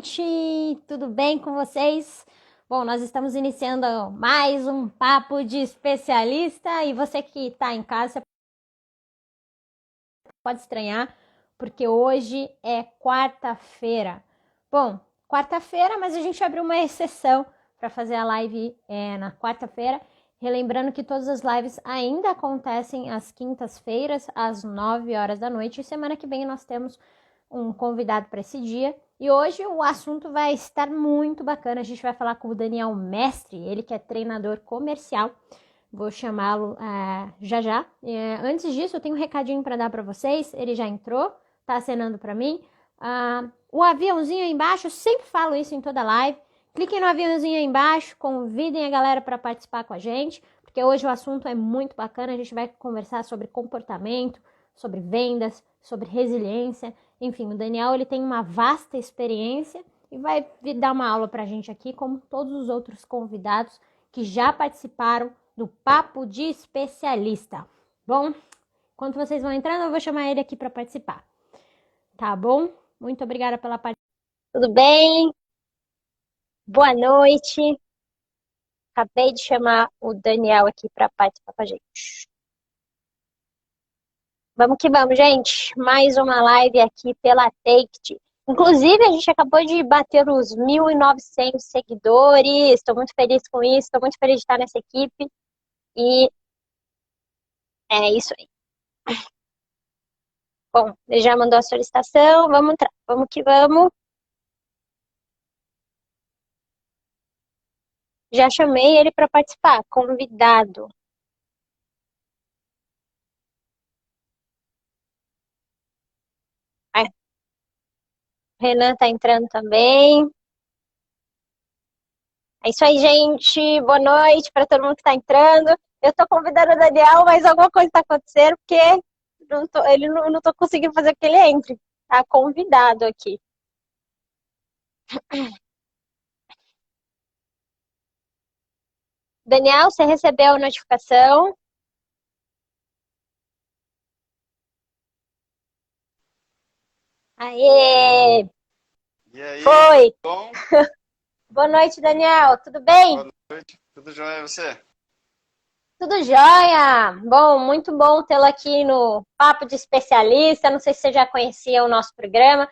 Gente, tudo bem com vocês? Bom, nós estamos iniciando mais um papo de especialista e você que está em casa você pode estranhar porque hoje é quarta-feira. Bom, quarta-feira, mas a gente abriu uma exceção para fazer a live na quarta-feira, relembrando que todas as lives ainda acontecem às quintas-feiras, às 9 horas da noite, e semana que vem nós temos um convidado para esse dia. E hoje o assunto vai estar muito bacana. A gente vai falar com o Daniel Mestre, ele que é treinador comercial. Vou chamá-lo já já. Antes disso, eu tenho um recadinho para dar para vocês. Ele já entrou, tá acenando para mim. O aviãozinho aí embaixo, eu sempre falo isso em toda live. Cliquem no aviãozinho aí embaixo, convidem a galera para participar com a gente, porque hoje o assunto é muito bacana. A gente vai conversar sobre comportamento, sobre vendas, sobre resiliência. Enfim, o Daniel ele tem uma vasta experiência e vai vir dar uma aula para a gente aqui, como todos os outros convidados que já participaram do Papo de Especialista. Bom, enquanto vocês vão entrando, eu vou chamar ele aqui para participar. Tá bom? Muito obrigada pela participação. Tudo bem? Boa noite. Acabei de chamar o Daniel aqui para participar com a gente. Vamos que vamos, gente. Mais uma live aqui pela Take. Inclusive, a gente acabou de bater os 1.900 seguidores. Estou muito feliz com isso. Estou muito feliz de estar nessa equipe. E é isso aí. Bom, ele já mandou a solicitação. Vamos entrar. Vamos que vamos. Já chamei ele para participar. Convidado. Ai, o Renan tá entrando também. É isso aí, gente. Boa noite para todo mundo que está entrando. Eu estou convidando o Daniel, mas alguma coisa está acontecendo, porque não estou conseguindo fazer com que ele entre. Tá convidado aqui. Daniel, você recebeu a notificação? Aê! E aí, tudo Foi! bom? Boa noite, Daniel. Tudo bem? Boa noite. Tudo jóia e você? Tudo jóia! Bom, muito bom tê-lo aqui no Papo de Especialista. Não sei se você já conhecia o nosso programa.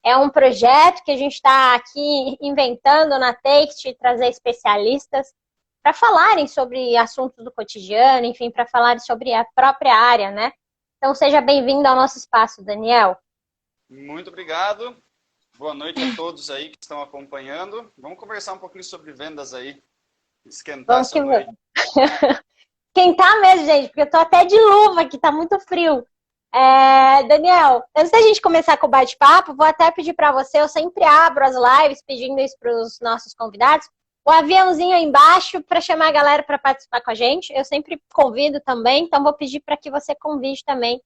É um projeto que a gente está aqui inventando na Take, trazer especialistas para falarem sobre assuntos do cotidiano, enfim, para falarem sobre a própria área, né? Então, seja bem-vindo ao nosso espaço, Daniel. Muito obrigado. Boa noite a todos aí que estão acompanhando. Vamos conversar um pouquinho sobre vendas aí, esquentar Vamos essa que noite. vamos. Quem tá mesmo, gente, porque eu tô até de luva aqui, tá muito frio. Daniel, antes da gente começar com o bate-papo, vou até pedir para você, eu sempre abro as lives pedindo isso para os nossos convidados, o aviãozinho aí embaixo para chamar a galera para participar com a gente. Eu sempre convido também, então vou pedir para que você convide também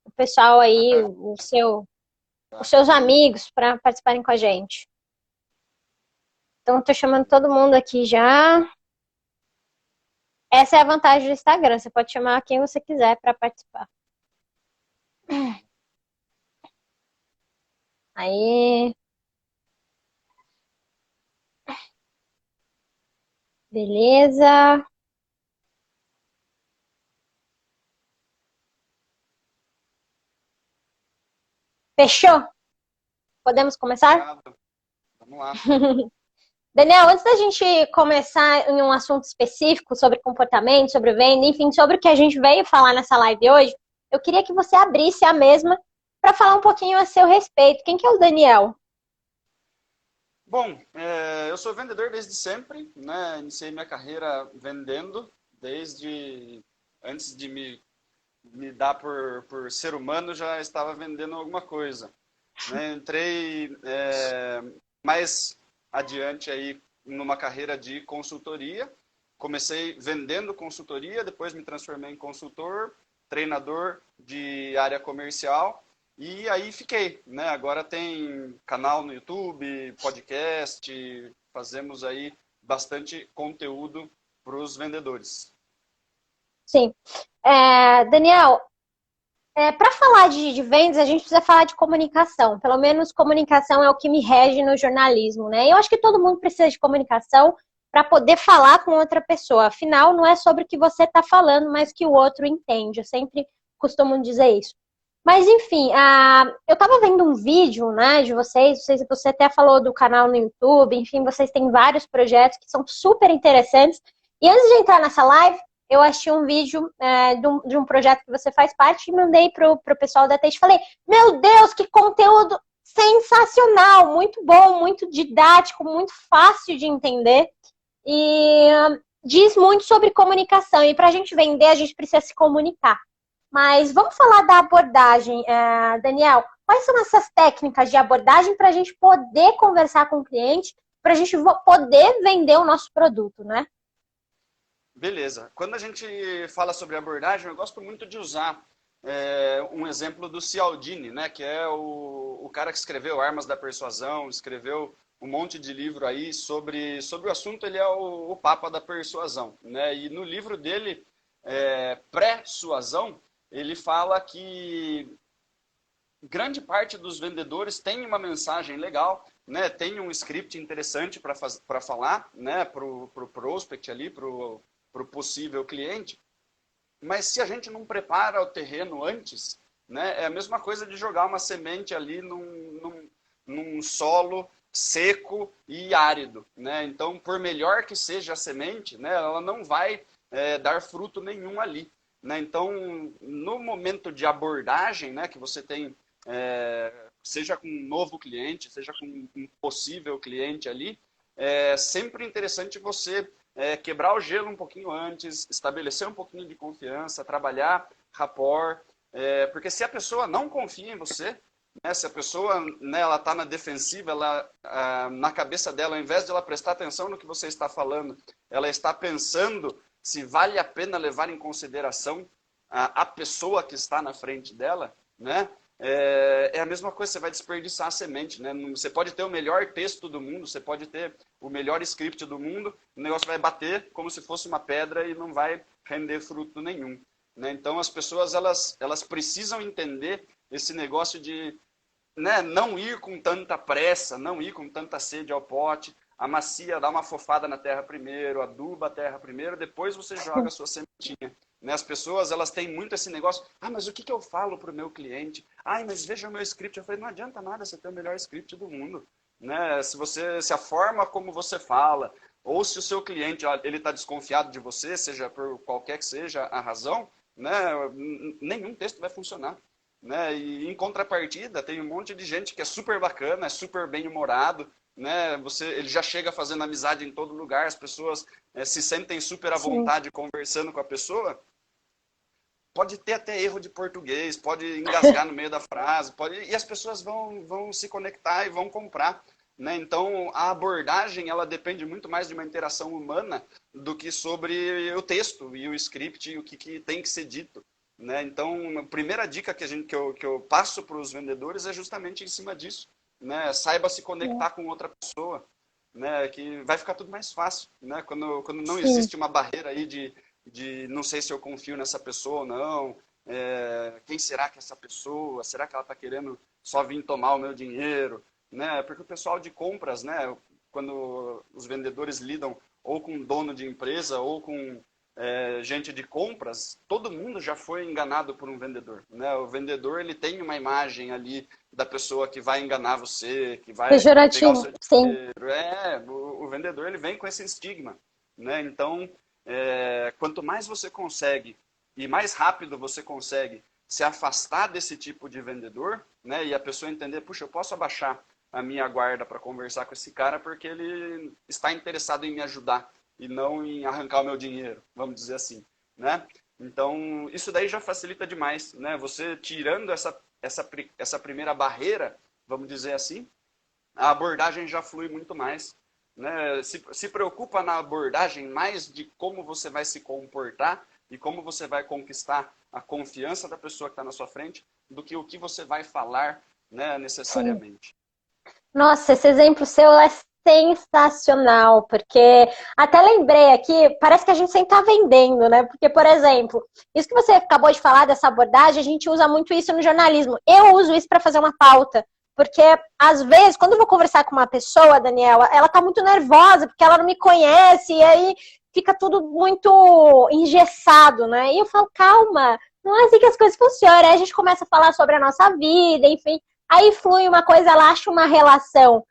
o pessoal aí, os seus amigos para participarem com a gente. Então, estou chamando todo mundo aqui já. Essa é a vantagem do Instagram, você pode chamar quem você quiser para participar. Aí, beleza. Fechou? Podemos começar? Obrigado. Vamos lá. Daniel, antes da gente começar em um assunto específico sobre comportamento, sobre venda, enfim, sobre o que a gente veio falar nessa live hoje, eu queria que você abrisse a mesma para falar um pouquinho a seu respeito. Quem que é o Daniel? Bom, eu sou vendedor desde sempre, né? Iniciei minha carreira vendendo, desde antes de me dar por ser humano, já estava vendendo alguma coisa, né? Entrei mais adiante aí numa carreira de consultoria. Comecei vendendo consultoria, depois me transformei em consultor, treinador de área comercial e aí fiquei, né? Agora tem canal no YouTube, podcast, fazemos aí bastante conteúdo para os vendedores. Sim. Daniel, Para falar de vendas, a gente precisa falar de comunicação. Pelo menos comunicação é o que me rege no jornalismo, né? Eu acho que todo mundo precisa de comunicação para poder falar com outra pessoa. Afinal, não é sobre o que você está falando, mas que o outro entende. Eu sempre costumo dizer isso. Mas, enfim, eu estava vendo um vídeo, né, de vocês. Você até falou do canal no YouTube. Enfim, vocês têm vários projetos que são super interessantes. E antes de entrar nessa live, eu achei um vídeo de um projeto que você faz parte e mandei pro pessoal da Teixe. Falei, meu Deus, que conteúdo sensacional, muito bom, muito didático, muito fácil de entender. E diz muito sobre comunicação. E para a gente vender, a gente precisa se comunicar. Mas vamos falar da abordagem, Daniel. Quais são essas técnicas de abordagem para a gente poder conversar com o cliente, para a gente poder vender o nosso produto, né? Beleza. Quando a gente fala sobre abordagem, eu gosto muito de usar um exemplo do Cialdini, né, que é o cara que escreveu Armas da Persuasão, escreveu um monte de livro aí sobre o assunto. Ele é o Papa da Persuasão, né? E no livro dele, Pré-Suasão, ele fala que grande parte dos vendedores tem uma mensagem legal, né? Tem um script interessante para falar, né? Para o prospect ali, para o possível cliente. Mas se a gente não prepara o terreno antes, né? É a mesma coisa de jogar uma semente ali num solo seco e árido, né? Então, por melhor que seja a semente, né? Ela não vai dar fruto nenhum ali, né? Então, no momento de abordagem, né, que você tem, seja com um novo cliente, seja com um possível cliente ali, é sempre interessante você quebrar o gelo um pouquinho antes, estabelecer um pouquinho de confiança, trabalhar rapport, porque se a pessoa não confia em você, né, se a pessoa, né, ela está na defensiva, na cabeça dela, ao invés de ela prestar atenção no que você está falando, ela está pensando se vale a pena levar em consideração a pessoa que está na frente dela, né? É a mesma coisa, você vai desperdiçar a semente, né? Você pode ter o melhor texto do mundo, você pode ter o melhor script do mundo, o negócio vai bater como se fosse uma pedra e não vai render fruto nenhum, né? Então as pessoas elas precisam entender esse negócio de, né, não ir com tanta pressa, não ir com tanta sede ao pote, amacia, dá uma fofada na terra primeiro, aduba a terra primeiro, depois você joga a sua sementinha. Né? As pessoas, elas têm muito esse negócio, mas o que eu falo para o meu cliente? Mas veja o meu script. Eu falei, não adianta nada você ter o melhor script do mundo. Né? Se a forma como você fala, ou se o seu cliente ele está desconfiado de você, seja por qualquer que seja a razão, né, nenhum texto vai funcionar. Né? E em contrapartida, tem um monte de gente que é super bacana, é super bem-humorado, né? Ele já chega fazendo amizade em todo lugar, as pessoas se sentem super à vontade conversando com a pessoa. Pode ter até erro de português, pode engasgar no meio da frase, e as pessoas vão se conectar e vão comprar. Né? Então, a abordagem ela depende muito mais de uma interação humana do que sobre o texto e o script e o que tem que ser dito. Né? Então, a primeira dica que eu passo para os vendedores é justamente em cima disso. Né? Saiba se conectar com outra pessoa, né? Que vai ficar tudo mais fácil. Né? Quando não existe uma barreira aí de não sei se eu confio nessa pessoa ou não, quem será que é essa pessoa? Será que ela está querendo só vir tomar o meu dinheiro? Né? Porque o pessoal de compras, né? Quando os vendedores lidam ou com dono de empresa ou com gente de compras, todo mundo já foi enganado por um vendedor. Né? O vendedor ele tem uma imagem ali da pessoa que vai enganar você, que vai pegar o seu dinheiro. O vendedor ele vem com esse estigma. Né? Então, quanto mais você consegue e mais rápido você consegue se afastar desse tipo de vendedor, né? E a pessoa entender, puxa, eu posso abaixar a minha guarda para conversar com esse cara porque ele está interessado em me ajudar e não em arrancar o meu dinheiro, vamos dizer assim, né? Então, isso daí já facilita demais, né? Você tirando essa primeira barreira, vamos dizer assim, a abordagem já flui muito mais. Né? Se preocupa na abordagem mais de como você vai se comportar e como você vai conquistar a confiança da pessoa que está na sua frente do que o que você vai falar, né, necessariamente. Nossa, esse exemplo seu é sensacional, porque até lembrei aqui, parece que a gente sempre está vendendo, né? Porque, por exemplo, isso que você acabou de falar dessa abordagem, a gente usa muito isso no jornalismo. Eu uso isso para fazer uma pauta, porque às vezes, quando eu vou conversar com uma pessoa, Daniela, ela tá muito nervosa porque ela não me conhece, e aí fica tudo muito engessado, né? E eu falo, calma, não é assim que as coisas funcionam. Aí a gente começa a falar sobre a nossa vida, enfim. Aí flui uma coisa, ela acha uma relação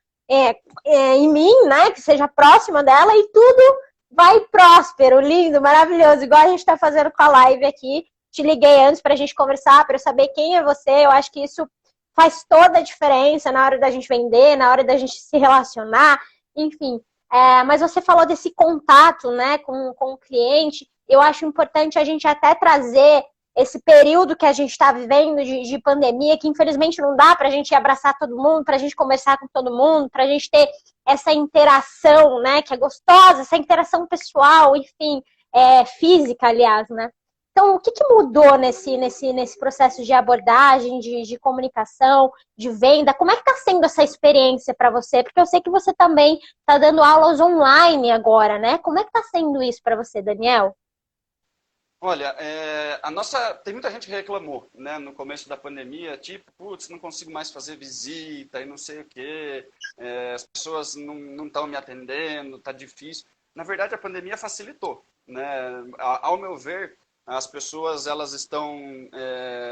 em mim, né? Que seja próxima dela e tudo vai próspero, lindo, maravilhoso. Igual a gente tá fazendo com a live aqui. Te liguei antes pra gente conversar, pra eu saber quem é você. Eu acho que isso faz toda a diferença na hora da gente vender, na hora da gente se relacionar, enfim. Mas você falou desse contato, né, com o cliente. Eu acho importante a gente até trazer esse período que a gente está vivendo de pandemia, que infelizmente não dá para a gente abraçar todo mundo, para a gente conversar com todo mundo, para a gente ter essa interação, né, que é gostosa, essa interação pessoal, enfim, física, aliás, né? Então, o que mudou nesse processo de abordagem, de comunicação, de venda? Como é que está sendo essa experiência para você? Porque eu sei que você também está dando aulas online agora, né? Como é que está sendo isso para você, Daniel? Olha, tem muita gente que reclamou, né, no começo da pandemia, tipo, putz, não consigo mais fazer visita e não sei o quê, as pessoas não estão me atendendo, tá difícil. Na verdade, a pandemia facilitou, né? Ao meu ver, as pessoas elas estão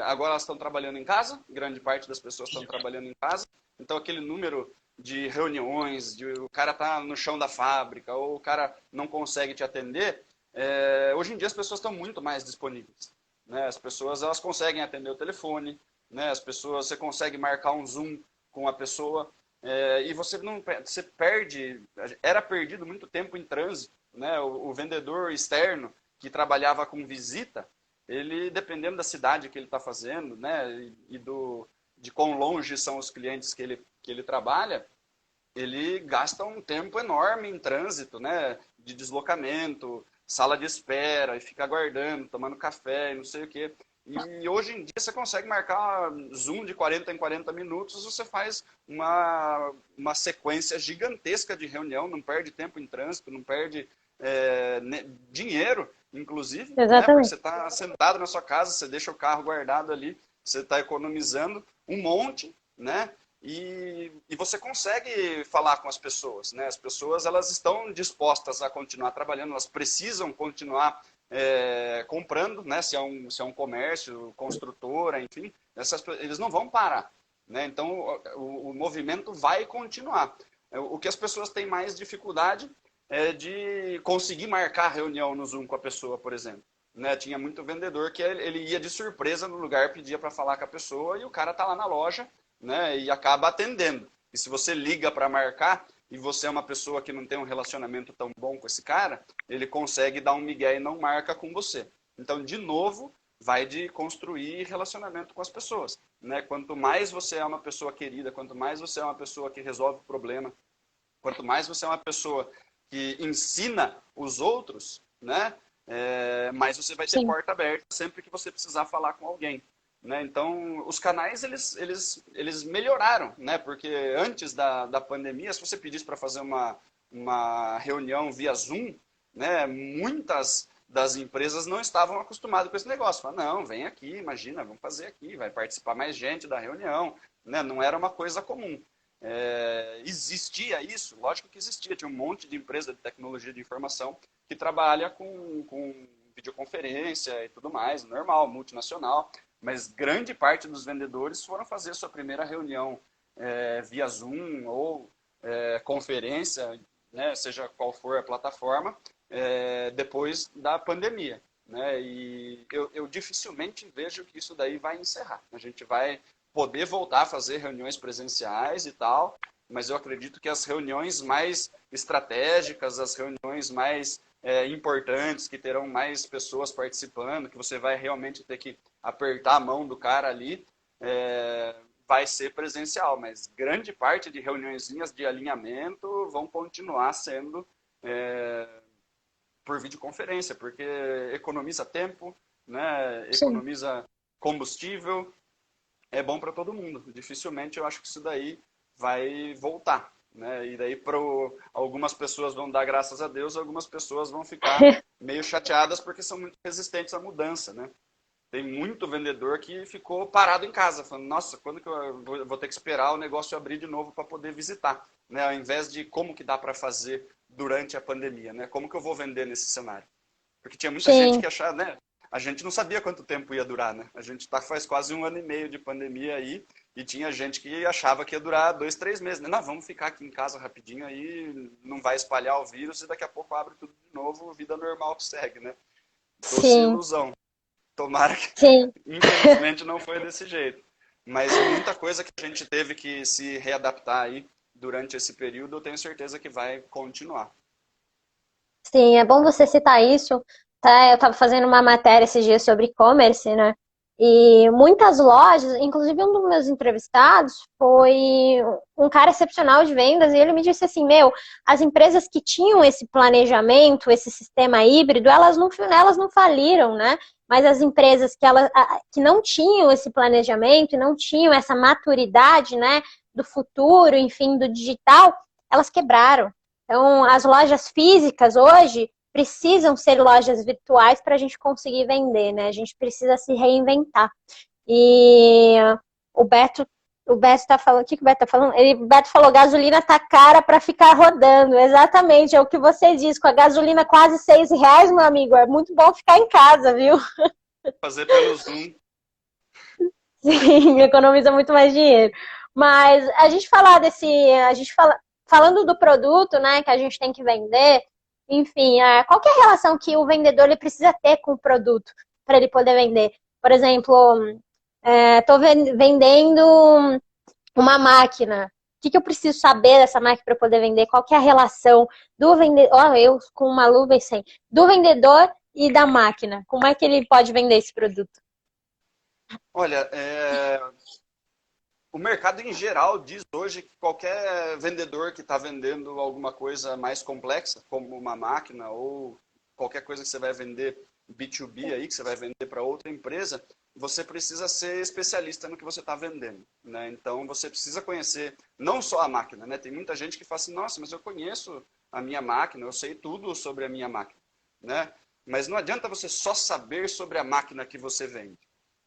agora elas estão trabalhando em casa, grande parte das pessoas estão trabalhando em casa, então aquele número de reuniões, de o cara tá no chão da fábrica ou o cara não consegue te atender. Hoje em dia as pessoas estão muito mais disponíveis, né? As pessoas elas conseguem atender o telefone, né? Você consegue marcar um Zoom com a pessoa e você perde, era perdido muito tempo em trânsito, né? O vendedor externo que trabalhava com visita, ele dependendo da cidade que ele está fazendo, né? De quão longe são os clientes que ele trabalha, ele gasta um tempo enorme em trânsito, né? De deslocamento, sala de espera, e fica aguardando, tomando café e não sei o quê. E hoje em dia você consegue marcar Zoom de 40 em 40 minutos, você faz uma sequência gigantesca de reunião, não perde tempo em trânsito, não perde dinheiro, inclusive, né? Porque você está sentado na sua casa, você deixa o carro guardado ali, você está economizando um monte, né? E você consegue falar com as pessoas, né? As pessoas elas estão dispostas a continuar trabalhando, elas precisam continuar comprando, né? Se é um comércio, construtora, enfim, eles não vão parar, né? Então o movimento vai continuar. O que as pessoas têm mais dificuldade é de conseguir marcar reunião no Zoom com a pessoa, por exemplo. Né? Tinha muito vendedor que ele ia de surpresa no lugar, pedia para falar com a pessoa e o cara tá lá na loja, né, e acaba atendendo. E se você liga para marcar e você é uma pessoa que não tem um relacionamento tão bom com esse cara, ele consegue dar um migué e não marca com você. Então, de novo, vai de construir relacionamento com as pessoas. Né? Quanto mais você é uma pessoa querida, quanto mais você é uma pessoa que resolve o problema, quanto mais você é uma pessoa que ensina os outros, né, mais você vai ter porta aberta sempre que você precisar falar com alguém. Né? Então, os canais, eles melhoraram, né? Porque antes da pandemia, se você pedisse para fazer uma reunião via Zoom, né? Muitas das empresas não estavam acostumadas com esse negócio. Falaram, não, vem aqui, imagina, vamos fazer aqui, vai participar mais gente da reunião. Né? Não era uma coisa comum. Existia isso? Lógico que existia. Tinha um monte de empresa de tecnologia de informação que trabalha com videoconferência e tudo mais, normal, multinacional. Mas grande parte dos vendedores foram fazer sua primeira reunião via Zoom ou conferência, né, seja qual for a plataforma, depois da pandemia. Né? E eu dificilmente vejo que isso daí vai encerrar. A gente vai poder voltar a fazer reuniões presenciais e tal, mas eu acredito que as reuniões mais estratégicas, as reuniões mais importantes, que terão mais pessoas participando, que você vai realmente ter que apertar a mão do cara ali, vai ser presencial, mas grande parte de reuniõezinhas de alinhamento vão continuar sendo por videoconferência, porque economiza tempo, né? Economiza combustível, é bom para todo mundo. Dificilmente eu acho que isso daí vai voltar. né? E daí algumas pessoas vão dar graças a Deus, algumas pessoas vão ficar meio chateadas porque são muito resistentes à mudança, né? Tem muito vendedor que ficou parado em casa, falando, nossa, quando que eu vou ter que esperar o negócio abrir de novo para poder visitar, né? Ao invés de como que dá para fazer durante a pandemia, né? Como que eu vou vender nesse cenário? Porque tinha muita gente Sim. que achava, né? A gente não sabia quanto tempo ia durar, né? A gente tá faz quase 1 ano e meio de pandemia aí e tinha gente que achava que ia durar 2, 3 meses, né? Não, vamos ficar aqui em casa rapidinho aí, não vai espalhar o vírus e daqui a pouco abre tudo de novo, vida normal que segue, né? Doce Sim, ilusão. Tomara que, sim. infelizmente, não foi desse jeito. Mas muita coisa que a gente teve que se readaptar aí durante esse período, eu tenho certeza que vai continuar. Sim, é bom você citar isso, tá? Eu estava fazendo uma matéria esses dias sobre e-commerce, né? E muitas lojas, inclusive um dos meus entrevistados foi um cara excepcional de vendas, e ele me disse assim, meu, as empresas que tinham esse planejamento, esse sistema híbrido, elas não faliram, né? Mas as empresas que não tinham esse planejamento e não tinham essa maturidade, né, do futuro, enfim, do digital, elas quebraram. Então, as lojas físicas hoje precisam ser lojas virtuais para a gente conseguir vender, né? A gente precisa se reinventar. E o Beto, o Beto tá falando, o que o Beto tá falando? O Beto falou, gasolina tá cara para ficar rodando. Exatamente, é o que você diz. Com a gasolina quase R$ 6, meu amigo, é muito bom ficar em casa, viu? Fazer pelo Zoom. Sim, economiza muito mais dinheiro. Mas a gente fala, falando do produto, né, que a gente tem que vender, enfim, qual que é a relação que o vendedor ele precisa ter com o produto para ele poder vender? Por exemplo, estou vendendo uma máquina. O que eu preciso saber dessa máquina para poder vender? Qual que é a relação do vendedor? Ó, eu com uma luva e sem. Do vendedor e da máquina. Como é que ele pode vender esse produto? Olha, o mercado em geral diz hoje que qualquer vendedor que está vendendo alguma coisa mais complexa, como uma máquina ou qualquer coisa que você vai vender B2B aí, que você vai vender para outra empresa, você precisa ser especialista no que você está vendendo, né? Então você precisa conhecer não só a máquina, né? Tem muita gente que fala assim, nossa, mas eu conheço a minha máquina, eu sei tudo sobre a minha máquina, né? Mas não adianta você só saber sobre a máquina que você vende.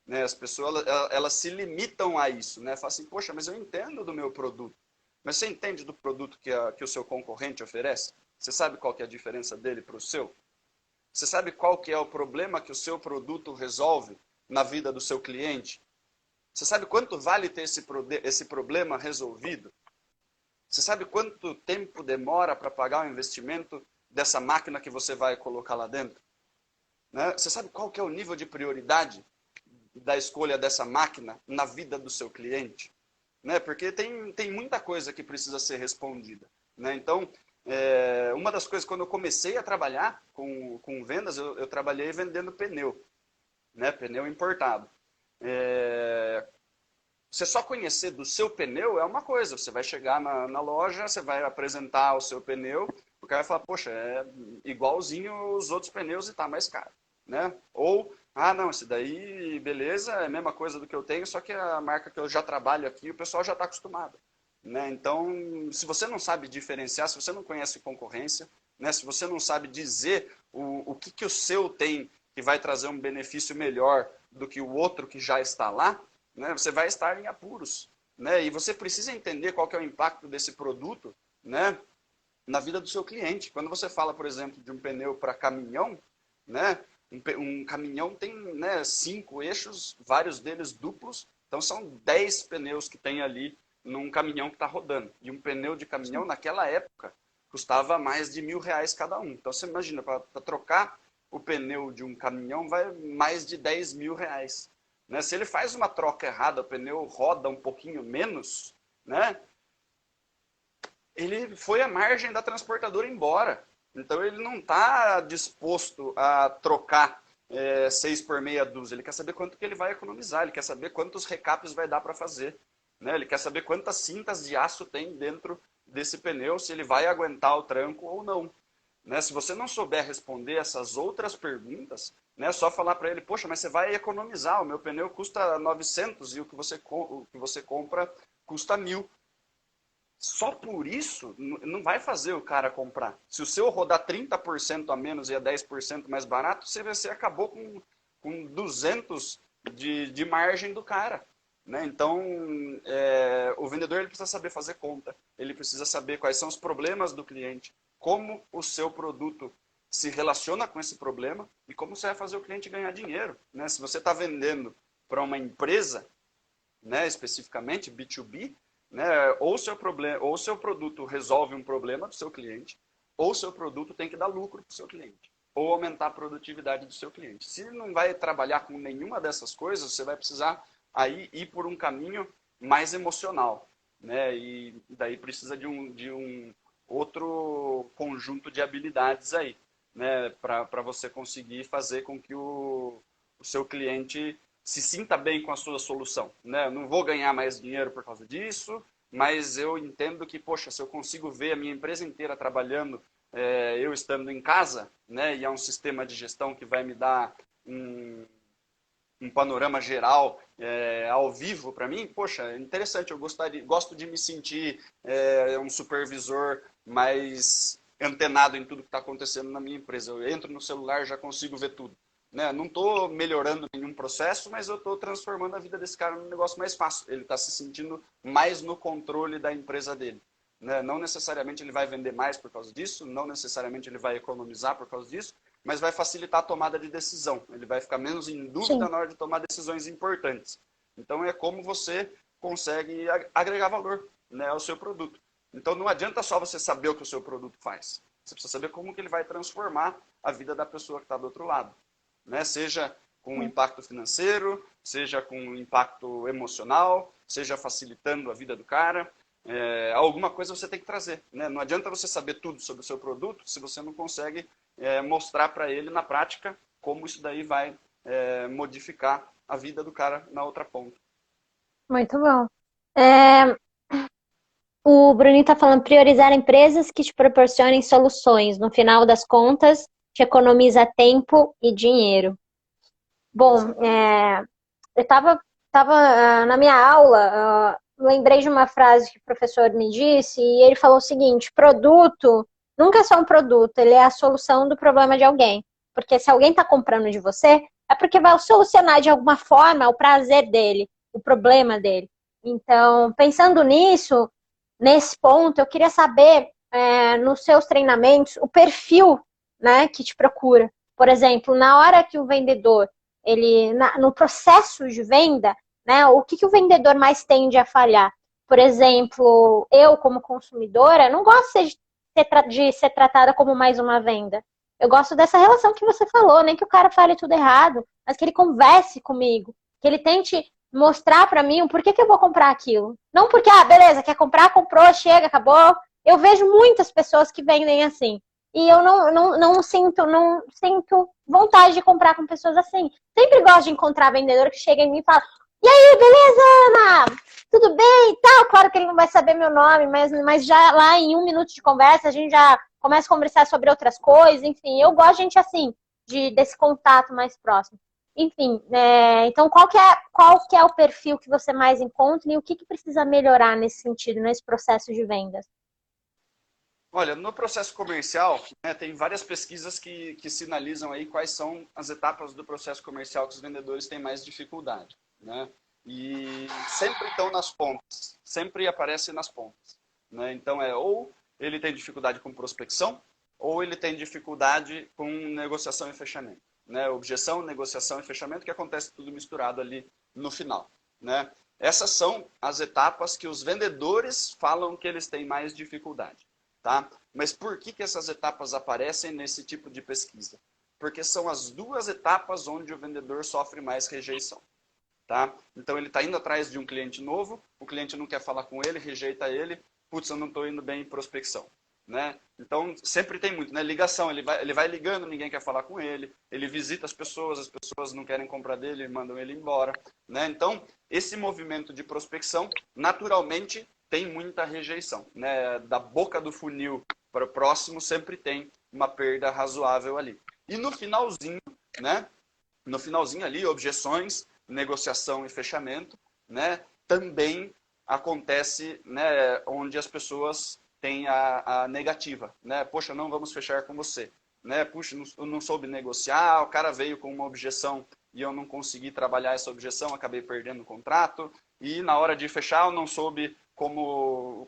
Né? As pessoas elas se limitam a isso, né? Falam assim, poxa, mas eu entendo do meu produto. Mas você entende do produto que o seu concorrente oferece? Você sabe qual que é a diferença dele para o seu? Você sabe qual que é o problema que o seu produto resolve na vida do seu cliente? Você sabe quanto vale ter esse problema resolvido? Você sabe quanto tempo demora para pagar o investimento dessa máquina que você vai colocar lá dentro? Né? Você sabe qual que é o nível de prioridade da escolha dessa máquina na vida do seu cliente? Né? Porque tem muita coisa que precisa ser respondida. Né? Então, uma das coisas, quando eu comecei a trabalhar com vendas, eu trabalhei vendendo pneu, né? Pneu importado. Você só conhecer do seu pneu é uma coisa. Você vai chegar na loja, você vai apresentar o seu pneu, o cara vai falar, poxa, é igualzinho os outros pneus e tá mais caro. Né? Ou, ah, não, esse daí, beleza, é a mesma coisa do que eu tenho, só que a marca que eu já trabalho aqui, o pessoal já está acostumado. Né? Então, se você não sabe diferenciar, se você não conhece concorrência, né? Se você não sabe dizer o que o seu tem que vai trazer um benefício melhor do que o outro que já está lá, né? Você vai estar em apuros. Né? E você precisa entender qual que é o impacto desse produto, né? Na vida do seu cliente. Quando você fala, por exemplo, de um pneu para caminhão, né? Um caminhão tem, né, 5 eixos, vários deles duplos, então são 10 pneus que tem ali num caminhão que está rodando. E um pneu de caminhão, naquela época, custava mais de R$ 1.000 cada um. Então você imagina, para trocar o pneu de um caminhão vai mais de R$ 10.000. Né? Se ele faz uma troca errada, o pneu roda um pouquinho menos, né? Ele foi à margem da transportadora embora. Então ele não está disposto a trocar 6 por meia dúzia. Ele quer saber quanto que ele vai economizar. Ele quer saber quantos recapes vai dar para fazer. Né? Ele quer saber quantas cintas de aço tem dentro desse pneu, se ele vai aguentar o tranco ou não. Né? Se você não souber responder essas outras perguntas, né, é só falar para ele, poxa, mas você vai economizar. O meu pneu custa 900 e o que você compra custa 1.000. só por isso não vai fazer o cara comprar. Se o seu rodar 30% a menos e é 10% mais barato, você acabou com 200 de margem do cara. Né? Então, o vendedor ele precisa saber fazer conta, ele precisa saber quais são os problemas do cliente, como o seu produto se relaciona com esse problema e como você vai fazer o cliente ganhar dinheiro. Né? Se você está vendendo para uma empresa, né, especificamente B2B, né, ou seu produto resolve um problema do seu cliente, ou seu produto tem que dar lucro para o seu cliente, ou aumentar a produtividade do seu cliente. Se não vai trabalhar com nenhuma dessas coisas, você vai precisar aí ir por um caminho mais emocional, né? E daí precisa de um outro conjunto de habilidades aí, né? Para você conseguir fazer com que o seu cliente se sinta bem com a sua solução, né? Eu não vou ganhar mais dinheiro por causa disso, mas eu entendo que, poxa, se eu consigo ver a minha empresa inteira trabalhando, eu estando em casa, né? E é um sistema de gestão que vai me dar um panorama geral ao vivo para mim, poxa, é interessante, gosto de me sentir um supervisor mais antenado em tudo que está acontecendo na minha empresa. Eu entro no celular e já consigo ver tudo. Né? Não estou melhorando nenhum processo, mas eu estou transformando a vida desse cara num negócio mais fácil. Ele está se sentindo mais no controle da empresa dele. Né? Não necessariamente ele vai vender mais por causa disso, não necessariamente ele vai economizar por causa disso, mas vai facilitar a tomada de decisão. Ele vai ficar menos em dúvida na hora de tomar decisões importantes. Então é como você consegue agregar valor, né, ao seu produto. Então não adianta só você saber o que o seu produto faz. Você precisa saber como que ele vai transformar a vida da pessoa que está do outro lado. Né? Seja com impacto financeiro, seja com impacto emocional, seja facilitando a vida do cara. Alguma coisa você tem que trazer. Né? Não adianta você saber tudo sobre o seu produto se você não consegue mostrar para ele na prática como isso daí vai modificar a vida do cara na outra ponta. Muito bom. O Bruninho está falando priorizar empresas que te proporcionem soluções. No final das contas, te economiza tempo e dinheiro. Bom, eu estava na minha aula, lembrei de uma frase que o professor me disse, e ele falou o seguinte: produto nunca é só um produto, ele é a solução do problema de alguém. Porque se alguém está comprando de você, é porque vai solucionar de alguma forma o prazer dele, o problema dele. Então, pensando nisso, nesse ponto, eu queria saber, nos seus treinamentos, o perfil, né, que te procura. Por exemplo, na hora que o vendedor, no processo de venda, né, o que o vendedor mais tende a falhar? Por exemplo, eu, como consumidora, não gosto de ser tratada como mais uma venda. Eu gosto dessa relação que você falou, nem que o cara fale tudo errado, mas que ele converse comigo, que ele tente mostrar pra mim o porquê que eu vou comprar aquilo. Não porque, beleza, quer comprar, comprou, chega, acabou. Eu vejo muitas pessoas que vendem assim. E eu não sinto vontade de comprar com pessoas assim. Sempre gosto de encontrar vendedor que chega em mim e fala: e aí, beleza, Ana? Tudo bem e tal? Claro que ele não vai saber meu nome, mas já lá em 1 minuto de conversa a gente já começa a conversar sobre outras coisas. Enfim, eu gosto de gente assim, desse contato mais próximo. Enfim, então qual que é o perfil que você mais encontra e o que precisa melhorar nesse sentido, nesse processo de vendas? Olha, no processo comercial, né, tem várias pesquisas que sinalizam aí quais são as etapas do processo comercial que os vendedores têm mais dificuldade. Né? E sempre estão nas pontas, sempre aparecem nas pontas. Né? Então ou ele tem dificuldade com prospecção, ou ele tem dificuldade com negociação e fechamento. Né? Objeção, negociação e fechamento, que acontece tudo misturado ali no final. Né? Essas são as etapas que os vendedores falam que eles têm mais dificuldade. Tá? Mas por que essas etapas aparecem nesse tipo de pesquisa? Porque são as 2 etapas onde o vendedor sofre mais rejeição. Tá? Então ele está indo atrás de um cliente novo, o cliente não quer falar com ele, rejeita ele, putz, eu não estou indo bem em prospecção. Né? Então sempre tem muito, né? Ligação, ele vai ligando, ninguém quer falar com ele, ele visita as pessoas não querem comprar dele, mandam ele embora. Né? Então esse movimento de prospecção, naturalmente, tem muita rejeição. Né? Da boca do funil para o próximo sempre tem uma perda razoável ali. E no finalzinho, né? No finalzinho ali, objeções, negociação e fechamento, né? Também acontece, né, onde as pessoas têm a negativa, né? Poxa, não vamos fechar com você, né? Puxa, eu não soube negociar, o cara veio com uma objeção e eu não consegui trabalhar essa objeção, acabei perdendo o contrato, e na hora de fechar eu não soube como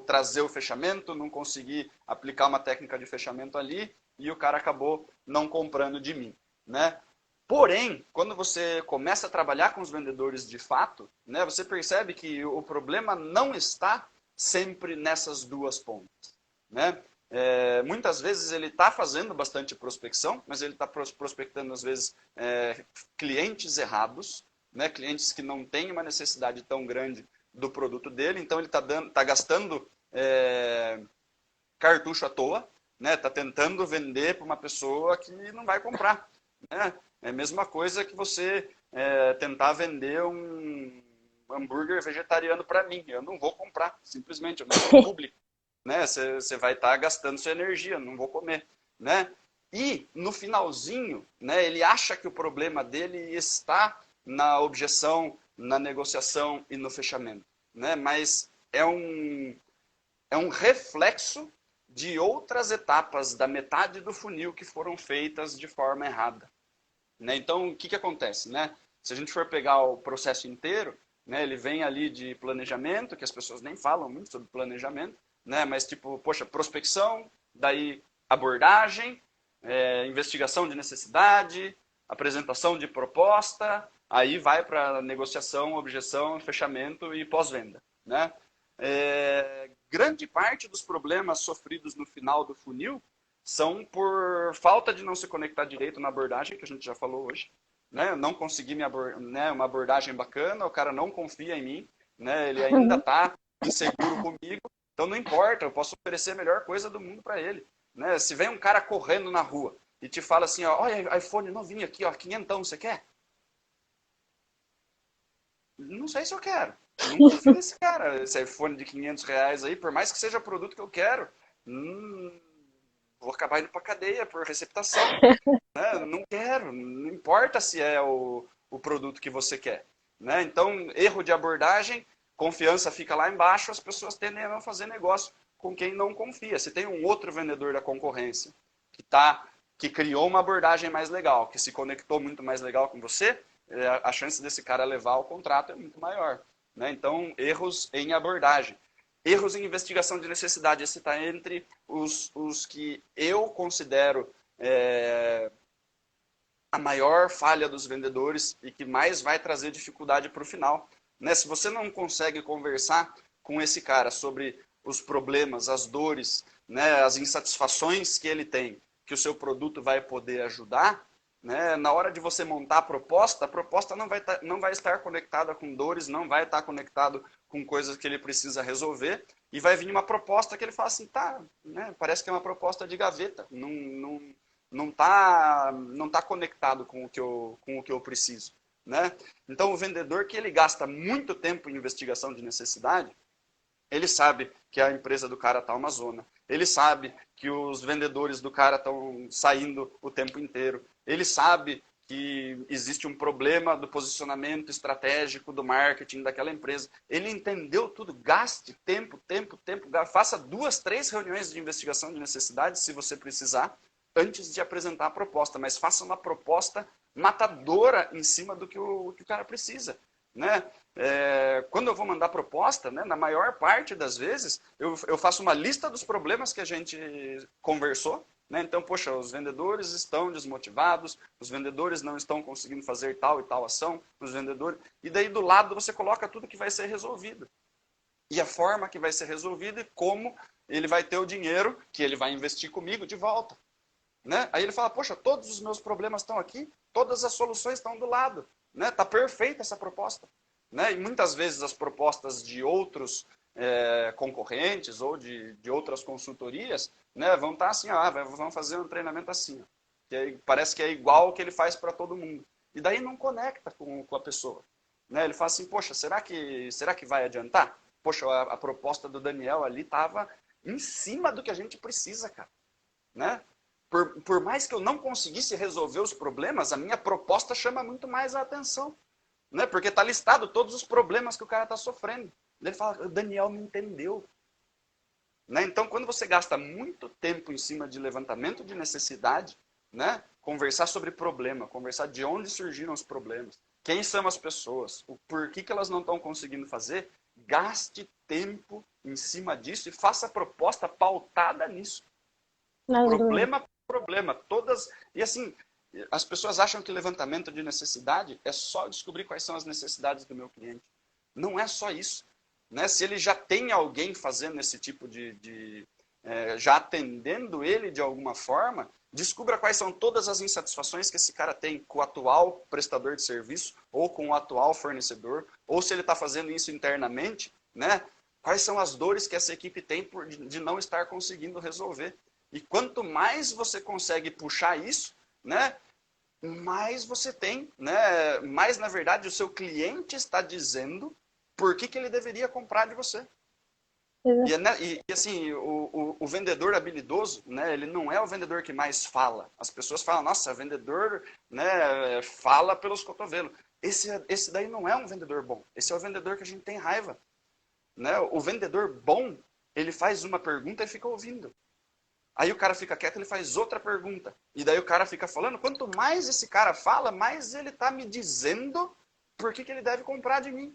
trazer o fechamento, não consegui aplicar uma técnica de fechamento ali, e o cara acabou não comprando de mim, né? Porém, quando você começa a trabalhar com os vendedores de fato, né, você percebe que o problema não está sempre nessas duas pontas, né? Muitas vezes ele está fazendo bastante prospecção, mas ele está prospectando, às vezes, clientes errados, né? Clientes que não têm uma necessidade tão grande do produto dele, então ele está gastando cartucho à toa, né? Está tentando vender para uma pessoa que não vai comprar, né? É a mesma coisa que você tentar vender um hambúrguer vegetariano para mim. Eu não vou comprar, simplesmente, eu não sou público. Né? Você vai estar gastando sua energia, não vou comer. Né? E, no finalzinho, né, ele acha que o problema dele está na objeção, na negociação e no fechamento. Né? Mas é um reflexo de outras etapas da metade do funil que foram feitas de forma errada. Né? Então, o que acontece? Né? Se a gente for pegar o processo inteiro, né, ele vem ali de planejamento, que as pessoas nem falam muito sobre planejamento, né, mas tipo, poxa, prospecção, daí abordagem, investigação de necessidade, apresentação de proposta, aí vai para negociação, objeção, fechamento e pós-venda. Né? Grande parte dos problemas sofridos no final do funil são por falta de não se conectar direito na abordagem, que a gente já falou hoje. Né? Eu não consegui uma abordagem bacana, o cara não confia em mim, né? Ele ainda está inseguro comigo, então não importa, eu posso oferecer a melhor coisa do mundo para ele. Né? Se vem um cara correndo na rua e te fala assim, ó, olha, iPhone novinho aqui, ó, 500, você quer? Não sei se eu quero. Não confio nesse cara, esse iPhone de R$ 500 aí, por mais que seja produto que eu quero, vou acabar indo para cadeia por receptação. Né? Não quero, não importa se é o produto que você quer. Né? Então, erro de abordagem, confiança fica lá embaixo, as pessoas tendem a não fazer negócio com quem não confia. Se tem um outro vendedor da concorrência que criou uma abordagem mais legal, que se conectou muito mais legal com você, a chance desse cara levar o contrato é muito maior. Né? Então, erros em abordagem. Erros em investigação de necessidade. Esse está entre os que eu considero a maior falha dos vendedores e que mais vai trazer dificuldade para o final. Né? Se você não consegue conversar com esse cara sobre os problemas, as dores, né, as insatisfações que ele tem, que o seu produto vai poder ajudar, né, na hora de você montar a proposta não vai estar conectada com dores, não vai estar conectado com coisas que ele precisa resolver, e vai vir uma proposta que ele fala assim, tá, né, parece que é uma proposta de gaveta, não tá conectado com o que eu preciso. Né? Então, o vendedor que ele gasta muito tempo em investigação de necessidade, ele sabe que a empresa do cara está uma zona. Ele sabe que os vendedores do cara estão saindo o tempo inteiro. Ele sabe que existe um problema do posicionamento estratégico do marketing daquela empresa. Ele entendeu tudo. Gaste tempo. Faça 2, 3 reuniões de investigação de necessidade, se você precisar, antes de apresentar a proposta. Mas faça uma proposta matadora em cima do que o cara precisa. Né? Quando eu vou mandar proposta, né, na maior parte das vezes, eu faço uma lista dos problemas que a gente conversou. Né? Então, poxa, os vendedores estão desmotivados, os vendedores não estão conseguindo fazer tal e tal ação, os vendedores... E daí do lado você coloca tudo que vai ser resolvido. E a forma que vai ser resolvido e como ele vai ter o dinheiro que ele vai investir comigo de volta. Né? Aí ele fala, poxa, todos os meus problemas estão aqui, todas as soluções estão do lado. Né? Tá perfeita essa proposta. Né? E muitas vezes as propostas de outros concorrentes ou de outras consultorias, né, vão estar assim, vão fazer um treinamento assim. Ó, que aí parece que é igual o que ele faz para todo mundo. E daí não conecta com a pessoa. Né? Ele fala assim, poxa, será que vai adiantar? Poxa, a proposta do Daniel ali estava em cima do que a gente precisa, cara. Né? Por mais que eu não conseguisse resolver os problemas, a minha proposta chama muito mais a atenção. Né? Porque está listado todos os problemas que o cara está sofrendo. Ele fala, o Daniel me entendeu. Né? Então, quando você gasta muito tempo em cima de levantamento de necessidade, né? Conversar sobre problema, conversar de onde surgiram os problemas, quem são as pessoas, o porquê que elas não estão conseguindo fazer, gaste tempo em cima disso e faça a proposta pautada nisso. Problema por problema. Todas. E assim, as pessoas acham que levantamento de necessidade é só descobrir quais são as necessidades do meu cliente. Não é só isso. Né? Se ele já tem alguém fazendo esse tipo já atendendo ele de alguma forma, descubra quais são todas as insatisfações que esse cara tem com o atual prestador de serviço ou com o atual fornecedor, ou se ele está fazendo isso internamente, né? Quais são as dores que essa equipe tem de não estar conseguindo resolver. E quanto mais você consegue puxar isso, né, mais você tem, né, mais na verdade o seu cliente está dizendo por que ele deveria comprar de você. E assim, o vendedor habilidoso, né, ele não é o vendedor que mais fala. As pessoas falam, nossa, vendedor, né, fala pelos cotovelos. Esse daí não é um vendedor bom. Esse é o vendedor que a gente tem raiva. Né? O vendedor bom, ele faz uma pergunta e fica ouvindo. Aí o cara fica quieto, ele faz outra pergunta. E daí o cara fica falando. Quanto mais esse cara fala, mais ele está me dizendo por que ele deve comprar de mim.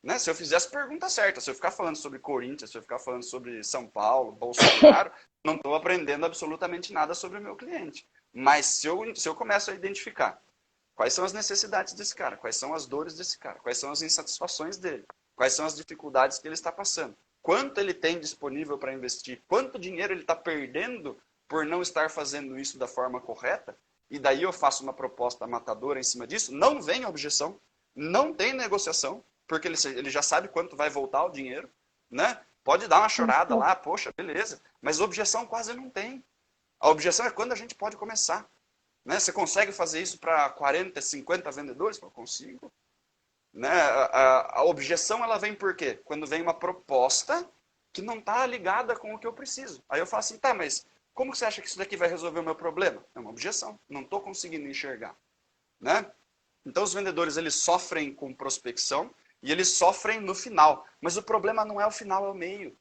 Né? Se eu fizesse pergunta certa, se eu ficar falando sobre Corinthians, se eu ficar falando sobre São Paulo, Bolsonaro, não estou aprendendo absolutamente nada sobre o meu cliente. Mas se eu começo a identificar quais são as necessidades desse cara, quais são as dores desse cara, quais são as insatisfações dele, quais são as dificuldades que ele está passando, quanto ele tem disponível para investir, quanto dinheiro ele está perdendo por não estar fazendo isso da forma correta, e daí eu faço uma proposta matadora em cima disso, não vem objeção, não tem negociação, porque ele já sabe quanto vai voltar o dinheiro, né? Pode dar uma chorada lá, poxa, beleza. Mas objeção quase não tem. A objeção é quando a gente pode começar. Né? Você consegue fazer isso para 40, 50 vendedores? Eu consigo. Né? A objeção ela vem por quê? Quando vem uma proposta que não está ligada com o que eu preciso. Aí eu falo assim, tá, mas como que você acha que isso daqui vai resolver o meu problema? É uma objeção. Não estou conseguindo enxergar. Né? Então os vendedores eles sofrem com prospecção, e eles sofrem no final. Mas o problema não é o final, é o meio.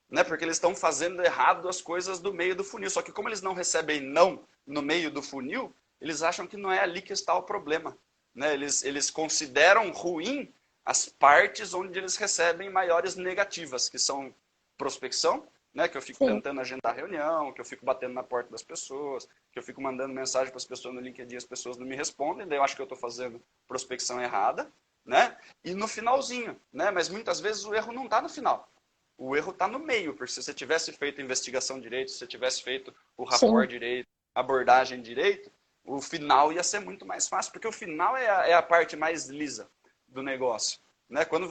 Né? Porque eles estão fazendo errado as coisas do meio do funil. Só que como eles não recebem não no meio do funil, eles acham que não é ali que está o problema. Né? Eles consideram ruim as partes onde eles recebem maiores negativas, que são prospecção, né? Que eu fico tentando agendar reunião, que eu fico batendo na porta das pessoas, que eu fico mandando mensagem para as pessoas no LinkedIn, as pessoas não me respondem, daí eu acho que eu estou fazendo prospecção errada. Né? E no finalzinho, né? Mas muitas vezes o erro não está no final. O erro está no meio, porque se você tivesse feito a investigação direito, se você tivesse feito o rapport direito, a abordagem direito, o final ia ser muito mais fácil, porque o final é a parte mais lisa do negócio. Né? Quando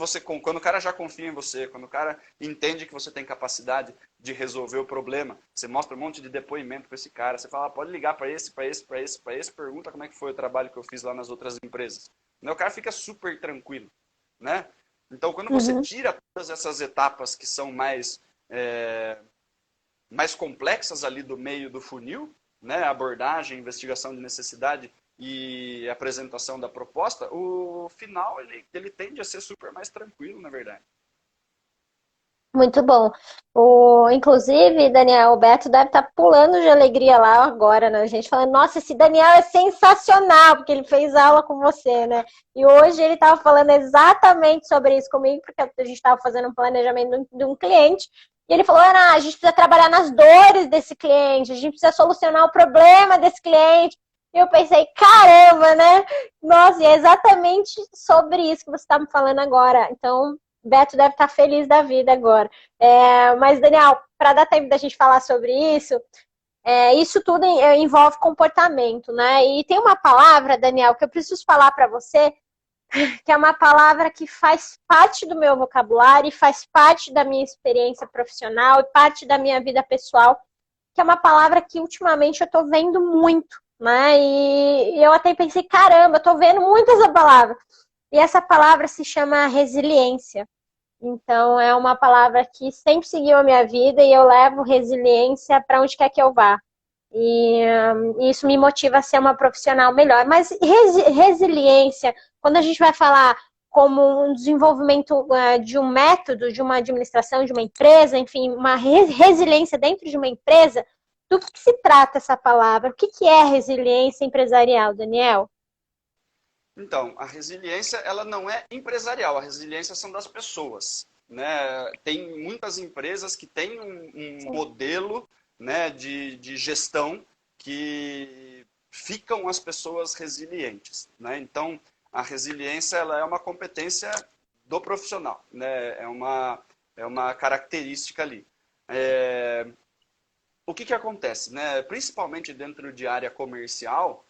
o cara já confia em você, quando o cara entende que você tem capacidade de resolver o problema, você mostra um monte de depoimento para esse cara, você fala, pode ligar para esse, pergunta como é que foi o trabalho que eu fiz lá nas outras empresas. O cara fica super tranquilo. Né? Então, quando você tira todas essas etapas que são mais complexas ali do meio do funil, né? Abordagem, investigação de necessidade e apresentação da proposta, o final ele tende a ser super mais tranquilo, na verdade. Muito bom. Inclusive, Daniel, o Beto deve estar pulando de alegria lá agora, né? A gente falando, nossa, esse Daniel é sensacional, porque ele fez aula com você, né? E hoje ele estava falando exatamente sobre isso comigo, porque a gente estava fazendo um planejamento de um cliente, e ele falou, Ana, a gente precisa trabalhar nas dores desse cliente, a gente precisa solucionar o problema desse cliente. E eu pensei, caramba, né? Nossa, e é exatamente sobre isso que você está me falando agora. Então, Beto deve estar feliz da vida agora. Mas, Daniel, para dar tempo da gente falar sobre isso, isso tudo envolve comportamento, né? E tem uma palavra, Daniel, que eu preciso falar para você, que é uma palavra que faz parte do meu vocabulário e faz parte da minha experiência profissional e parte da minha vida pessoal, que é uma palavra que ultimamente eu estou vendo muito, né? E eu até pensei, caramba, eu estou vendo muito essa palavra. E essa palavra se chama resiliência. Então, é uma palavra que sempre seguiu a minha vida e eu levo resiliência para onde quer que eu vá. E isso me motiva a ser uma profissional melhor. Mas resiliência, quando a gente vai falar como um desenvolvimento de um método, de uma administração, de uma empresa, enfim, uma resiliência dentro de uma empresa. Do que se trata essa palavra? O que é resiliência empresarial, Daniel? Então, a resiliência, ela não é empresarial, a resiliência são das pessoas, né? Tem muitas empresas que têm um modelo, né, de gestão que ficam as pessoas resilientes, né? Então, a resiliência, ela é uma competência do profissional, né? É uma característica ali. O que acontece, né? Principalmente dentro de área comercial,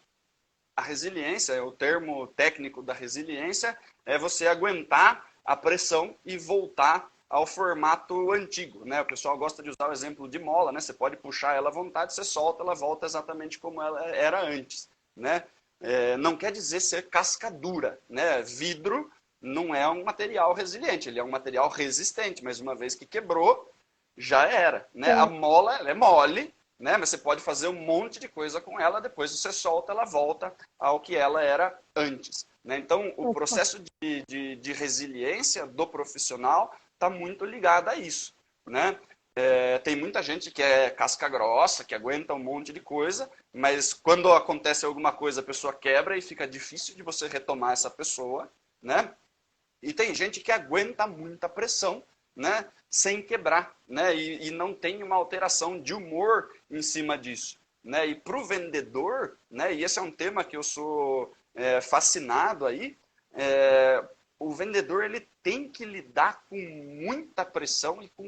a resiliência, o termo técnico da resiliência é você aguentar a pressão e voltar ao formato antigo, né? O pessoal gosta de usar o exemplo de mola, né? Você pode puxar ela à vontade, você solta, ela volta exatamente como ela era antes, né? Não quer dizer ser casca dura, né? Vidro não é um material resiliente, ele é um material resistente, mas uma vez que quebrou, já era, né? A mola, ela é mole, né? Mas você pode fazer um monte de coisa com ela, depois você solta, ela volta ao que ela era antes, né? Então, o processo de resiliência do profissional está muito ligado a isso, né? Tem muita gente que é casca grossa, que aguenta um monte de coisa, mas quando acontece alguma coisa, a pessoa quebra e fica difícil de você retomar essa pessoa, né? E tem gente que aguenta muita pressão, né, sem quebrar, né, e não tem uma alteração de humor em cima disso, né, e para o vendedor, né, e esse é um tema que eu sou fascinado aí, o vendedor ele tem que lidar com muita pressão e com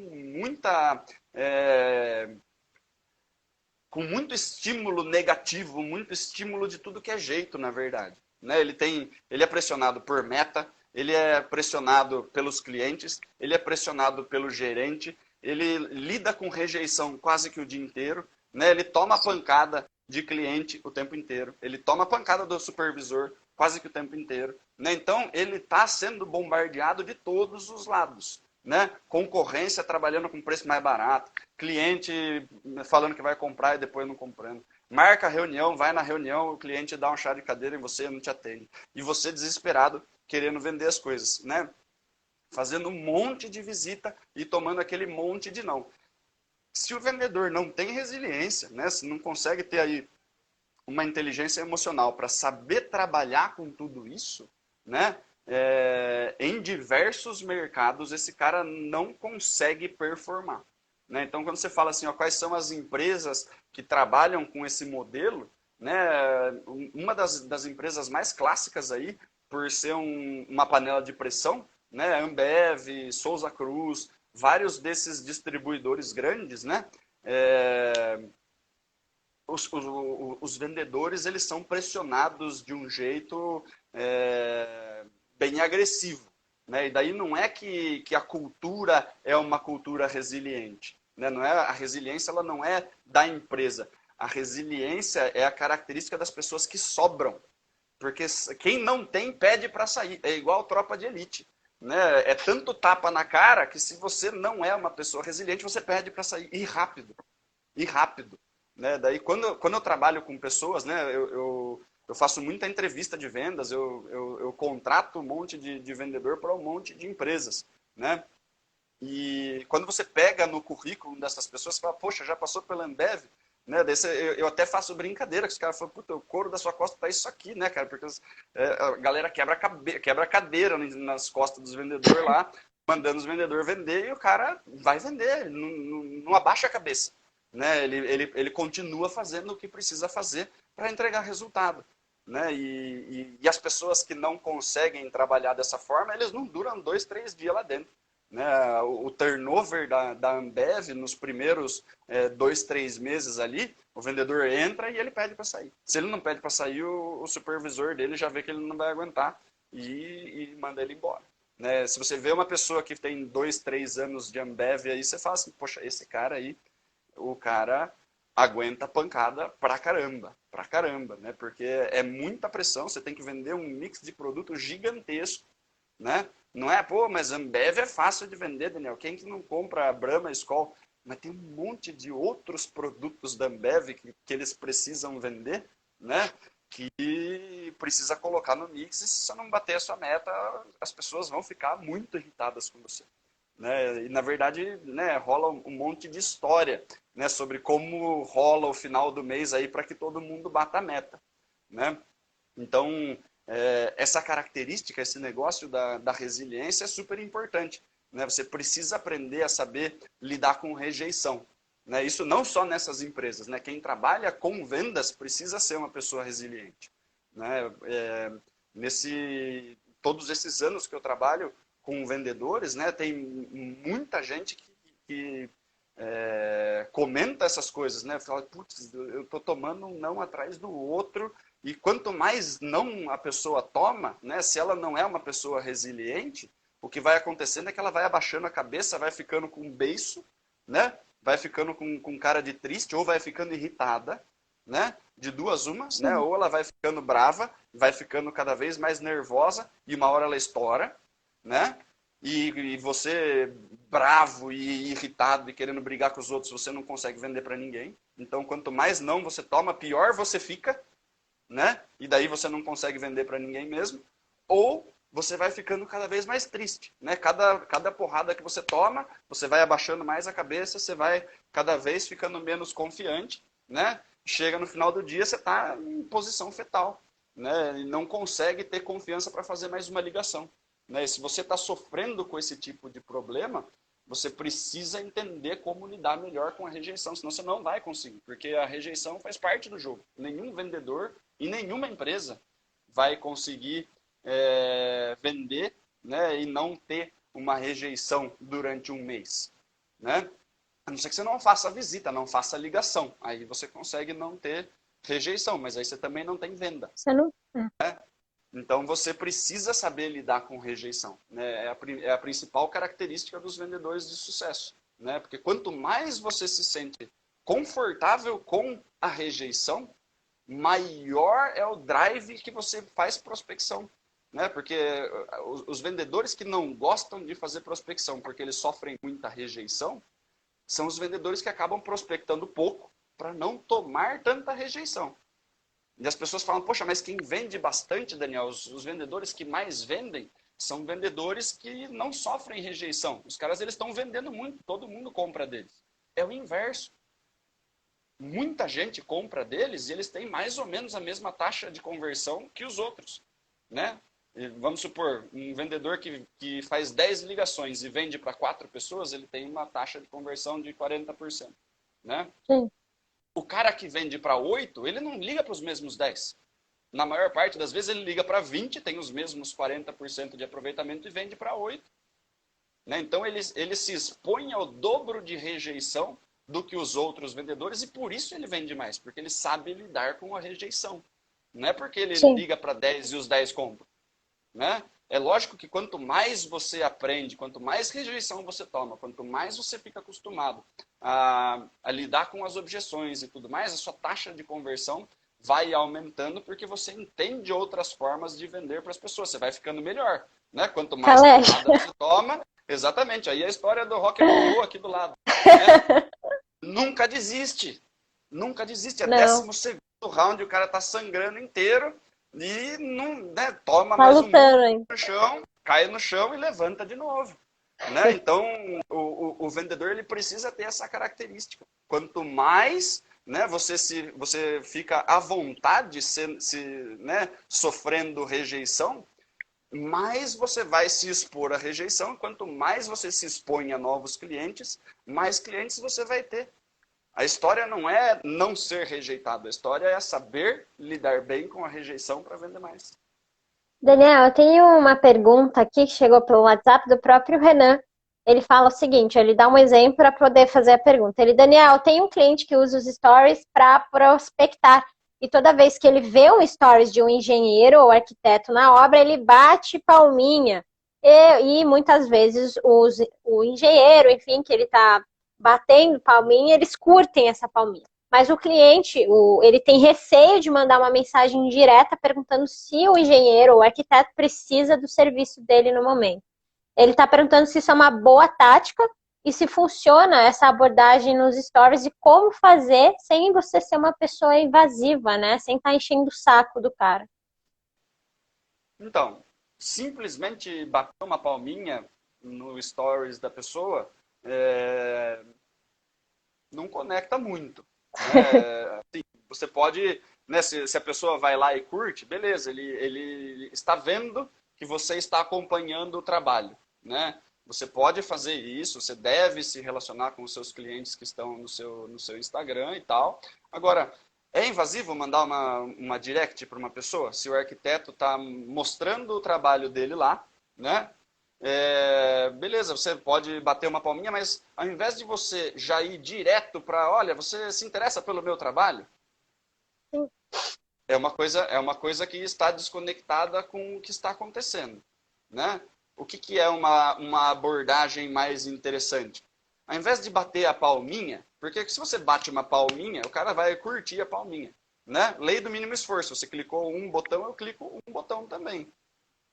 muito estímulo negativo, muito estímulo de tudo que é jeito, na verdade, né, ele é pressionado por meta, ele é pressionado pelos clientes, ele é pressionado pelo gerente, ele lida com rejeição quase que o dia inteiro, né? Ele toma pancada de cliente o tempo inteiro, ele toma pancada do supervisor quase que o tempo inteiro, né? Então, ele está sendo bombardeado de todos os lados, né? Concorrência trabalhando com preço mais barato, cliente falando que vai comprar e depois não comprando. Marca a reunião, vai na reunião, o cliente dá um chá de cadeira em você e não te atende. E você desesperado, querendo vender as coisas, né? Fazendo um monte de visita e tomando aquele monte de não. Se o vendedor não tem resiliência, né? Se não consegue ter aí uma inteligência emocional para saber trabalhar com tudo isso, né? Em diversos mercados esse cara não consegue performar, né? Então quando você fala assim, ó, quais são as empresas que trabalham com esse modelo, né? Uma das empresas mais clássicas aí, por ser uma panela de pressão, né? Ambev, Souza Cruz, vários desses distribuidores grandes, né? Os vendedores eles são pressionados de um jeito bem agressivo, né? E daí não é que a cultura é uma cultura resiliente, né? Não é, a resiliência ela não é da empresa. A resiliência é a característica das pessoas que sobram. Porque quem não tem, pede para sair. É igual tropa de elite, né? É tanto tapa na cara que se você não é uma pessoa resiliente, você pede para sair. E rápido. E rápido. Né? Daí, quando eu trabalho com pessoas, né, eu faço muita entrevista de vendas, eu contrato um monte de vendedor para um monte de empresas, né? E quando você pega no currículo dessas pessoas, você fala, poxa, já passou pela Ambev? Né? Daí eu até faço brincadeira, que os caras falam, puta, o couro da sua costa tá isso aqui, né, cara? Porque a galera quebra cadeira nas costas dos vendedores lá, mandando os vendedores vender, e o cara vai vender, não abaixa a cabeça. Né? Ele continua fazendo o que precisa fazer para entregar resultado. Né? E as pessoas que não conseguem trabalhar dessa forma, eles não duram 2, 3 dias lá dentro. Né? O turnover da Ambev nos primeiros 2, 3 meses ali, o vendedor entra e ele pede para sair. Se ele não pede para sair, o supervisor dele já vê que ele não vai aguentar e manda ele embora. Né? Se você vê uma pessoa que tem 2, 3 anos de Ambev aí, você fala assim, poxa, esse cara aí, o cara aguenta pancada pra caramba, né? Porque é muita pressão, você tem que vender um mix de produto gigantesco, né? Não é, pô, mas Ambev é fácil de vender, Daniel. Quem que não compra Brahma, Skol? Mas tem um monte de outros produtos da Ambev que eles precisam vender, né? que precisa colocar no mix, e se você não bater a sua meta, as pessoas vão ficar muito irritadas com você. Né? E, na verdade, né, rola um monte de história, né, sobre como rola o final do mês aí para que todo mundo bata a meta. Né? Então, essa característica, esse negócio da resiliência é super importante. Né? Você precisa aprender a saber lidar com rejeição. Né? Isso não só nessas empresas. Né? Quem trabalha com vendas precisa ser uma pessoa resiliente. Né? Todos esses anos que eu trabalho com vendedores, né, tem muita gente que comenta essas coisas. Né? Fala, putz, eu estou tomando um não atrás do outro. E quanto mais não a pessoa toma, né, se ela não é uma pessoa resiliente, o que vai acontecendo é que ela vai abaixando a cabeça, vai ficando com um beiço, né, vai ficando com cara de triste, ou vai ficando irritada, né, de duas umas, né, ou ela vai ficando brava, vai ficando cada vez mais nervosa, e uma hora ela estoura, né, e você, bravo e irritado e querendo brigar com os outros, você não consegue vender para ninguém. Então, quanto mais não você toma, pior você fica, né? E daí você não consegue vender para ninguém mesmo, ou você vai ficando cada vez mais triste, né? Cada porrada que você toma, você vai abaixando mais a cabeça, você vai cada vez ficando menos confiante, né? Chega no final do dia, você está em posição fetal, né? E não consegue ter confiança para fazer mais uma ligação, né? E se você está sofrendo com esse tipo de problema, você precisa entender como lidar melhor com a rejeição, senão você não vai conseguir, porque a rejeição faz parte do jogo. Nenhum vendedor e nenhuma empresa vai conseguir vender, né, e não ter uma rejeição durante um mês. Né? A não ser que você não faça visita, não faça ligação. Aí você consegue não ter rejeição, mas aí você também não tem venda. Você não... Né? Então você precisa saber lidar com rejeição. Né? É a principal característica dos vendedores de sucesso. Né? Porque quanto mais você se sente confortável com a rejeição, maior é o drive que você faz prospecção. Né? Porque os vendedores que não gostam de fazer prospecção porque eles sofrem muita rejeição, são os vendedores que acabam prospectando pouco para não tomar tanta rejeição. E as pessoas falam, poxa, mas quem vende bastante, Daniel, os vendedores que mais vendem são vendedores que não sofrem rejeição. Os caras eles estão vendendo muito, todo mundo compra deles. É o inverso. Muita gente compra deles e eles têm mais ou menos a mesma taxa de conversão que os outros. Né? E vamos supor, um vendedor que faz 10 ligações e vende para 4 pessoas, ele tem uma taxa de conversão de 40%. Né? Sim. O cara que vende para 8, ele não liga para os mesmos 10. Na maior parte das vezes ele liga para 20, tem os mesmos 40% de aproveitamento e vende para 8. Né? Então ele se expõe ao dobro de rejeição do que os outros vendedores e por isso ele vende mais, porque ele sabe lidar com a rejeição. Não é porque ele liga para 10 e os 10 compram. Né? É lógico que quanto mais você aprende, quanto mais rejeição você toma, quanto mais você fica acostumado a lidar com as objeções e tudo mais, a sua taxa de conversão vai aumentando porque você entende outras formas de vender para as pessoas. Você vai ficando melhor. Né? Quanto mais porrada você toma, exatamente. Aí a história do rock and roll aqui do lado. Né? Nunca desiste. Nunca desiste. É 12º round, o cara tá sangrando inteiro e não, né, toma mais um no chão, cai no chão e levanta de novo. Né? Então, o vendedor ele precisa ter essa característica. Quanto mais, né, você fica à vontade né, sofrendo rejeição, mais você vai se expor à rejeição. Quanto mais você se expõe a novos clientes, mais clientes você vai ter. A história não é não ser rejeitado, a história é saber lidar bem com a rejeição para vender mais. Daniel, eu tenho uma pergunta aqui que chegou pelo WhatsApp do próprio Renan. Ele fala o seguinte, ele dá um exemplo para poder fazer a pergunta. Ele, Daniel, tem um cliente que usa os stories para prospectar. E toda vez que ele vê um stories de um engenheiro ou arquiteto na obra, ele bate palminha. E muitas vezes o engenheiro, enfim, que ele está batendo palminha, eles curtem essa palminha. Mas o cliente, ele tem receio de mandar uma mensagem direta perguntando se o engenheiro ou o arquiteto precisa do serviço dele no momento. Ele está perguntando se isso é uma boa tática e se funciona essa abordagem nos stories e como fazer sem você ser uma pessoa invasiva, né? Sem estar enchendo o saco do cara. Então, simplesmente bater uma palminha no stories da pessoa não conecta muito. Né? Assim, você pode, né, se a pessoa vai lá e curte, beleza, ele está vendo que você está acompanhando o trabalho. Né? Você pode fazer isso, você deve se relacionar com os seus clientes que estão no seu Instagram e tal. Agora, é invasivo mandar uma direct para uma pessoa? Se o arquiteto está mostrando o trabalho dele lá, né? Beleza, você pode bater uma palminha, mas ao invés de você já ir direto para, olha, você se interessa pelo meu trabalho? Sim. É uma coisa que está desconectada com o que está acontecendo, né? O que é uma abordagem mais interessante? Ao invés de bater a palminha, porque se você bate uma palminha, o cara vai curtir a palminha, né? Lei do mínimo esforço. Você clicou um botão, eu clico um botão também,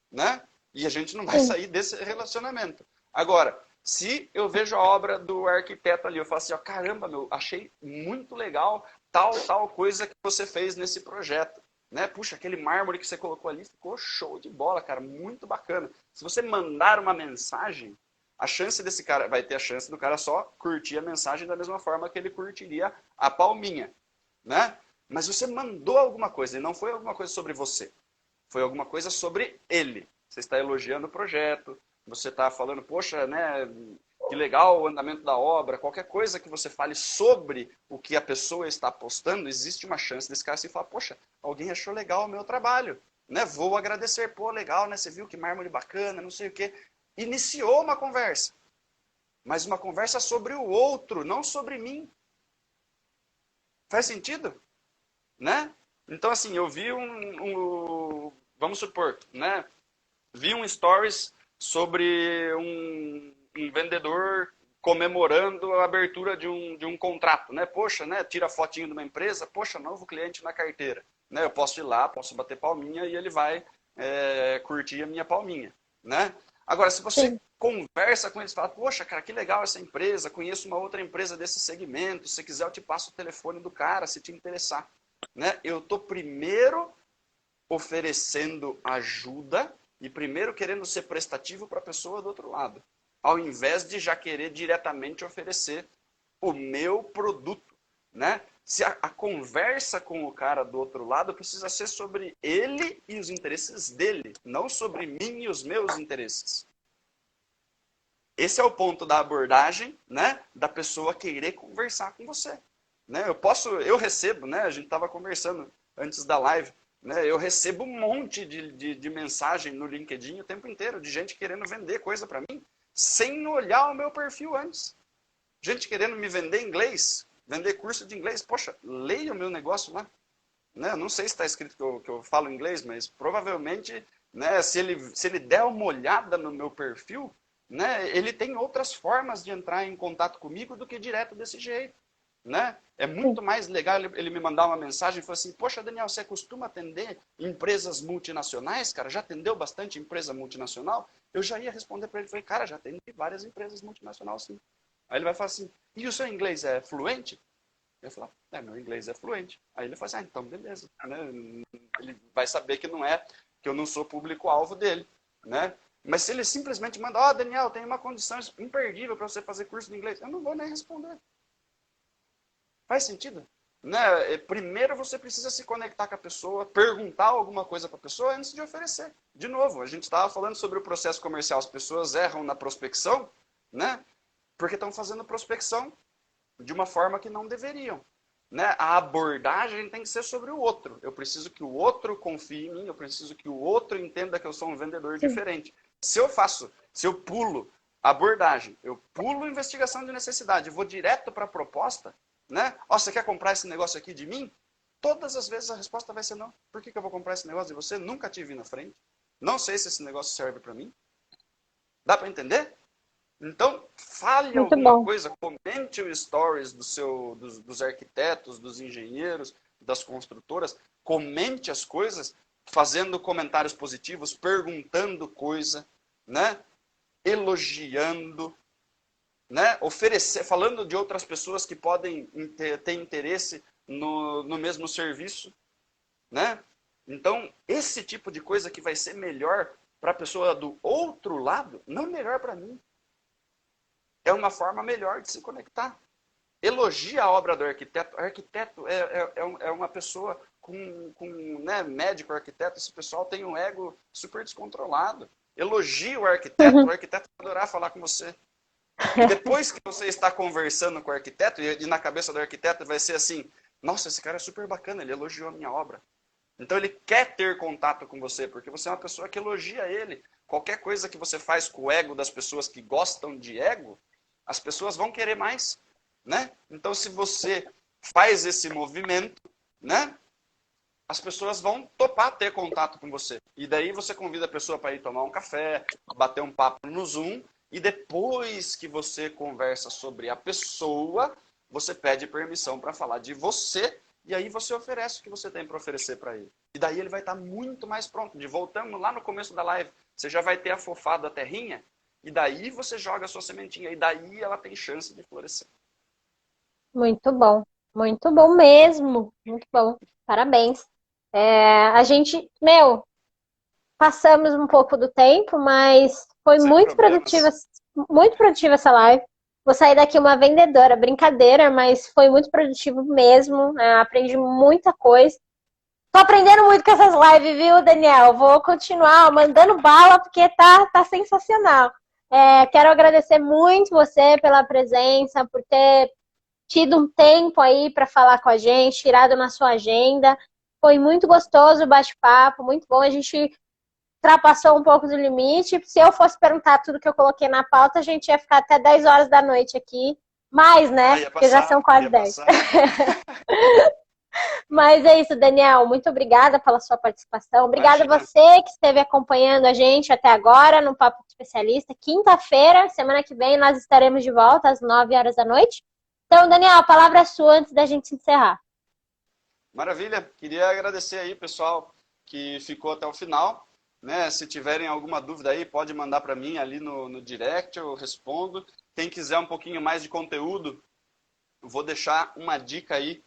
né? E a gente não vai sair desse relacionamento. Agora, se eu vejo a obra do arquiteto ali, eu falo assim, ó, caramba, meu, achei muito legal tal coisa que você fez nesse projeto. Né? Puxa, aquele mármore que você colocou ali ficou show de bola, cara, muito bacana. Se você mandar uma mensagem, a chance desse cara, vai ter a chance do cara só curtir a mensagem da mesma forma que ele curtiria a palminha, né? Mas você mandou alguma coisa, e não foi alguma coisa sobre você. Foi alguma coisa sobre ele. Você está elogiando o projeto, você está falando, poxa, né, que legal o andamento da obra, qualquer coisa que você fale sobre o que a pessoa está postando, existe uma chance desse cara se falar, poxa, alguém achou legal o meu trabalho, né? Vou agradecer, pô, legal, né? Você viu que mármore bacana, não sei o quê. Iniciou uma conversa, mas uma conversa sobre o outro, não sobre mim. Faz sentido? Né? Então, assim, eu vi vamos supor, né? Vi um stories sobre um vendedor comemorando a abertura de um contrato, né? Poxa, né? Tira fotinho de uma empresa, poxa, novo cliente na carteira. Né? Eu posso ir lá, posso bater palminha e ele vai curtir a minha palminha, né? Agora, se você Sim. conversa com eles e fala, poxa, cara, que legal essa empresa, conheço uma outra empresa desse segmento, se quiser eu te passo o telefone do cara, se te interessar. Né? Eu estou primeiro oferecendo ajuda e primeiro querendo ser prestativo para a pessoa do outro lado, ao invés de já querer diretamente oferecer o meu produto, né? Se a conversa com o cara do outro lado precisa ser sobre ele e os interesses dele, não sobre mim e os meus interesses. Esse é o ponto da abordagem, né? Da pessoa querer conversar com você. Né? Eu recebo, né? A gente estava conversando antes da live, né? Eu recebo um monte de mensagem no LinkedIn o tempo inteiro, de gente querendo vender coisa para mim, sem olhar o meu perfil antes. Gente querendo me vender inglês, vender curso de inglês. Poxa, leia o meu negócio lá. Né? Eu não sei se está escrito que eu falo inglês, mas provavelmente, né, se ele der uma olhada no meu perfil, né, ele tem outras formas de entrar em contato comigo do que direto desse jeito. Né? É muito mais legal ele me mandar uma mensagem e falar assim, poxa, Daniel, você costuma atender empresas multinacionais, cara? Já atendeu bastante empresa multinacional? Eu já ia responder para ele, falei, cara, já atendi várias empresas multinacionais, sim. Aí ele vai falar assim, e o seu inglês é fluente? Eu falo, meu inglês é fluente. Aí ele fala assim, então beleza. Né? Ele vai saber que que eu não sou público-alvo dele. Né? Mas se ele simplesmente manda, Daniel, tem uma condição imperdível para você fazer curso de inglês, eu não vou nem responder. Faz sentido? Né? Primeiro você precisa se conectar com a pessoa, perguntar alguma coisa para a pessoa antes de oferecer. De novo, a gente estava falando sobre o processo comercial. As pessoas erram na prospecção, né? Porque estão fazendo prospecção de uma forma que não deveriam. Né? A abordagem tem que ser sobre o outro. Eu preciso que o outro confie em mim, eu preciso que o outro entenda que eu sou um vendedor diferente. Se eu pulo a abordagem, eu pulo a investigação de necessidade, vou direto para a proposta, né? Você quer comprar esse negócio aqui de mim? Todas as vezes a resposta vai ser não. Por que eu vou comprar esse negócio de você? Nunca te vi na frente. Não sei se esse negócio serve para mim. Dá para entender? Então, fale Muito alguma bom. coisa, comente o stories dos arquitetos, dos engenheiros, das construtoras, comente as coisas, fazendo comentários positivos, perguntando coisa, né? Elogiando, né? Oferecer, falando de outras pessoas que podem ter interesse no mesmo serviço, né? Então, esse tipo de coisa que vai ser melhor para a pessoa do outro lado, não melhor para mim. É uma forma melhor de se conectar. Elogia a obra do arquiteto. O arquiteto é uma pessoa né, médico, arquiteto, esse pessoal tem um ego super descontrolado. Elogia o arquiteto vai adorar falar com você. E depois que você está conversando com o arquiteto, e na cabeça do arquiteto vai ser assim, nossa, esse cara é super bacana, ele elogiou a minha obra. Então ele quer ter contato com você, porque você é uma pessoa que elogia ele. Qualquer coisa que você faz com o ego das pessoas que gostam de ego, as pessoas vão querer mais, né? Então se você faz esse movimento, né? As pessoas vão topar ter contato com você. E daí você convida a pessoa para ir tomar um café, bater um papo no Zoom, e depois que você conversa sobre a pessoa, você pede permissão para falar de você, e aí você oferece o que você tem para oferecer para ele. E daí ele vai estar muito mais pronto. Voltamos lá no começo da live, você já vai ter afofado a terrinha, e daí você joga a sua sementinha, e daí ela tem chance de florescer. Muito bom mesmo, muito bom, parabéns. A gente, passamos um pouco do tempo, mas foi Sem muito problemas. produtiva essa live. Vou sair daqui uma vendedora, brincadeira, mas foi muito produtivo mesmo. Aprendi muita coisa. Tô aprendendo muito com essas lives, viu, Daniel? Vou continuar mandando bala, porque tá sensacional. Quero agradecer muito você pela presença, por ter tido um tempo aí para falar com a gente, tirado na sua agenda. Foi muito gostoso o bate-papo, muito bom. A gente ultrapassou um pouco do limite. Se eu fosse perguntar tudo que eu coloquei na pauta, a gente ia ficar até 10 horas da noite aqui. Mais, né? Porque já são quase 10. Mas é isso, Daniel. Muito obrigada pela sua participação. Obrigada a você que esteve acompanhando a gente até agora no Papo de Especialista. Quinta-feira, semana que vem, nós estaremos de volta às 9 horas da noite. Então, Daniel, a palavra é sua antes da gente encerrar. Maravilha. Queria agradecer aí, pessoal, que ficou até o final. Né? Se tiverem alguma dúvida aí, pode mandar para mim ali no direct, eu respondo. Quem quiser um pouquinho mais de conteúdo, vou deixar uma dica aí.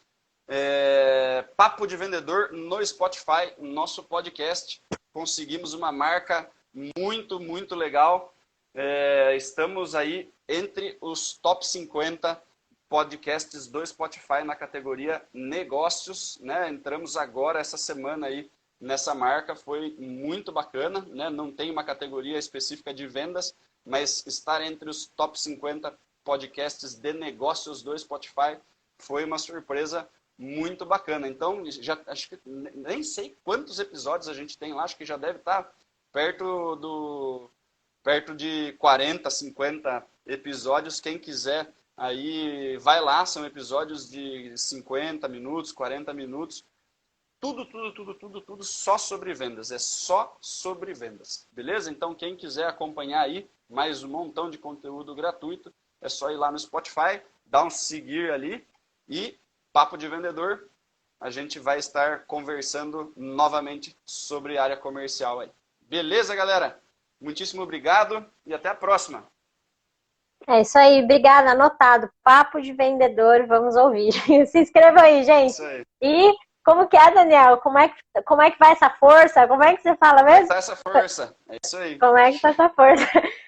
Papo de Vendedor no Spotify, nosso podcast. Conseguimos uma marca muito, muito legal. Estamos aí entre os top 50 podcasts do Spotify na categoria negócios, né? Entramos agora essa semana aí nessa marca, foi muito bacana, né? Não tem uma categoria específica de vendas, mas estar entre os top 50 podcasts de negócios do Spotify foi uma surpresa muito bacana. Então, já acho que nem sei quantos episódios a gente tem lá, acho que já deve estar perto de 40, 50 episódios. Quem quiser aí vai lá, são episódios de 50 minutos, 40 minutos. Tudo só sobre vendas. É só sobre vendas. Beleza? Então, quem quiser acompanhar aí mais um montão de conteúdo gratuito, é só ir lá no Spotify, dar um seguir ali e Papo de Vendedor, a gente vai estar conversando novamente sobre área comercial aí. Beleza, galera? Muitíssimo obrigado e até a próxima. É isso aí, obrigada, anotado. Papo de Vendedor, vamos ouvir. Se inscreva aí, gente. Isso aí. E como que é, Daniel? Como é que vai essa força? Como é que você fala mesmo? Tá essa força, é isso aí. Como é que tá essa força?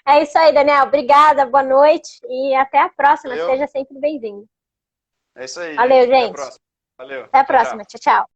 É isso aí, Daniel. Obrigada, boa noite e até a próxima. Valeu. Seja sempre bem-vindo. É isso aí. Valeu, gente. Até a próxima. Valeu. Até a próxima. Tchau, tchau.